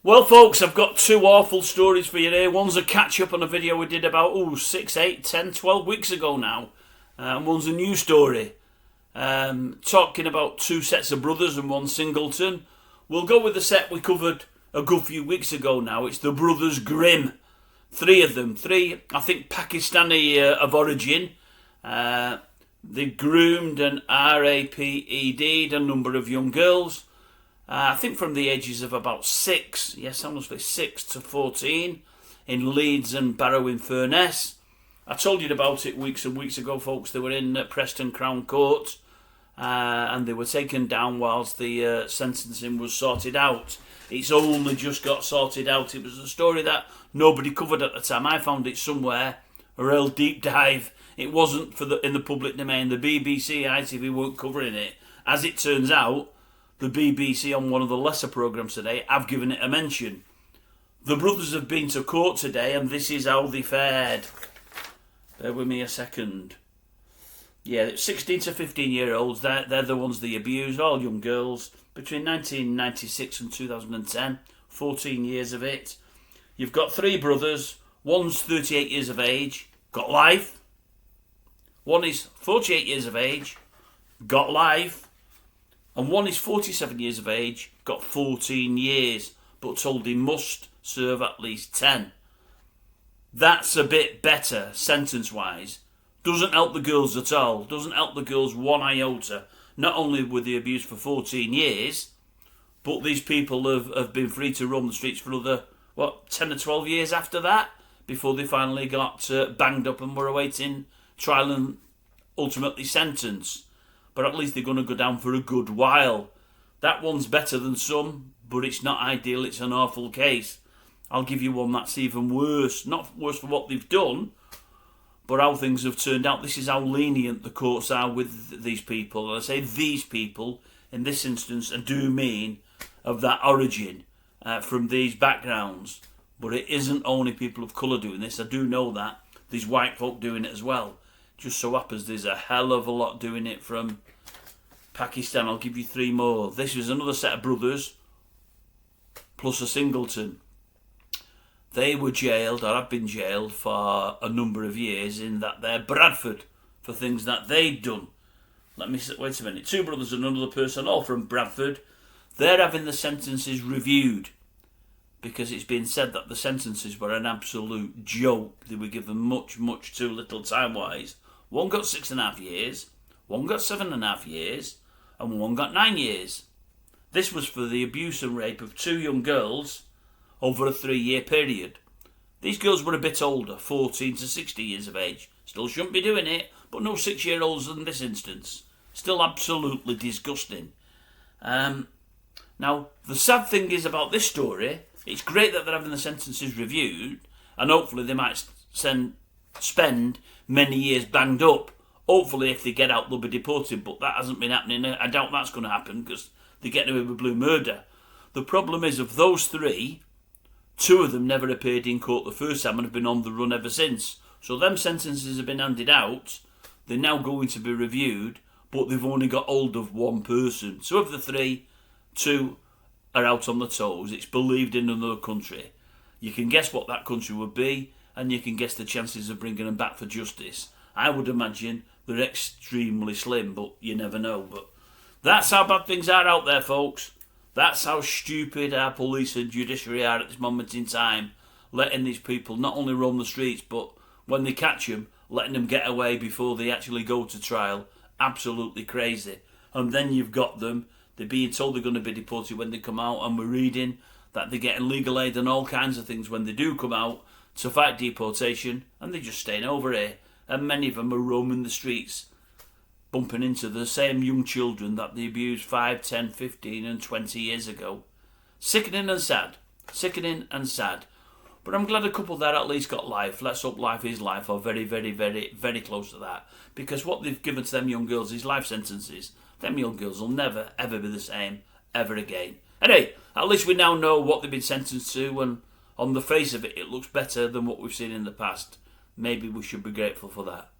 Well, folks, I've got two awful stories for you here. One's a catch-up on a video we did about 6, 8, 10, 12 weeks ago now. And one's a new story. Talking about two sets of brothers and one singleton. We'll go with the set we covered a good few weeks ago now. It's the Brothers Grimm. Three of them. Three, I think, Pakistani of origin. They groomed and raped a number of young girls. I think from the ages of about 6, yes, honestly, 6 to 14, in Leeds and Barrow-in-Furness. I told you about it weeks and weeks ago, folks. They were in Preston Crown Court, and they were taken down whilst the sentencing was sorted out. It's only just got sorted out. It was a story that nobody covered at the time. I found it somewhere, a real deep dive. It wasn't in the public domain. The BBC, ITV weren't covering it. As it turns out, the BBC on one of the lesser programmes today have given it a mention. The brothers have been to court today and this is how they fared. Bear with me a second. Yeah, 16 to 15 year olds, they're the ones they abuse, all young girls, between 1996 and 2010, 14 years of it. You've got three brothers, one's 38 years of age, got life. One is 48 years of age, got life. And one is 47 years of age, got 14 years, but told he must serve at least 10. That's a bit better, sentence-wise. Doesn't help the girls at all. Doesn't help the girls one iota. Not only were they abused for 14 years, but these people have been free to roam the streets for another, 10 or 12 years after that, before they finally got banged up and were awaiting trial and ultimately sentence. But at least they're going to go down for a good while. That one's better than some, but it's not ideal. It's an awful case. I'll give you one that's even worse. Not worse for what they've done, but how things have turned out. This is how lenient the courts are with these people. And I say these people, in this instance, I do mean of that origin, from these backgrounds. But it isn't only people of colour doing this. I do know that. There's white folk doing it as well. Just so happens there's a hell of a lot doing it from Pakistan. I'll give you three more. This is another set of brothers, plus a singleton. They were jailed, or have been jailed, for a number of years in that they're Bradford for things that they'd done. Wait a minute. Two brothers and another person, all from Bradford. They're having the sentences reviewed because it's been said that the sentences were an absolute joke. They were given much, much too little time-wise. One got 6.5 years, one got 7.5 years, and one got 9 years. This was for the abuse and rape of two young girls over a 3-year period. These girls were a bit older, 14 to 60 years of age. Still shouldn't be doing it, but no 6-year-olds in this instance. Still absolutely disgusting. Now, the sad thing is about this story, it's great that they're having the sentences reviewed, and hopefully they might spend many years banged up. Hopefully if they get out they'll be deported, but that hasn't been happening. I doubt that's going to happen because they get away with blue murder. The problem is, of those three, two of them never appeared in court the first time and have been on the run ever since. So them sentences have been handed out, they're now going to be reviewed, but they've only got hold of one person. So of the three, two are out on the toes. It's believed in another country. You can guess what that country would be, and you can guess the chances of bringing them back for justice. I would imagine they're extremely slim, but you never know. But that's how bad things are out there, folks. That's how stupid our police and judiciary are at this moment in time, letting these people not only roam the streets, but when they catch them, letting them get away before they actually go to trial. Absolutely crazy. And then you've got them, they're being told they're going to be deported when they come out, and we're reading that they're getting legal aid and all kinds of things when they do come out to fight deportation, and they're just staying over here. And many of them are roaming the streets, bumping into the same young children that they abused 5, 10, 15 and 20 years ago. Sickening and sad. Sickening and sad. But I'm glad a couple there at least got life. Let's hope life is life, or very, very, very, very close to that. Because what they've given to them young girls is life sentences. Them young girls will never, ever be the same, ever again. Anyway, at least we now know what they've been sentenced to, and on the face of it, it looks better than what we've seen in the past. Maybe we should be grateful for that.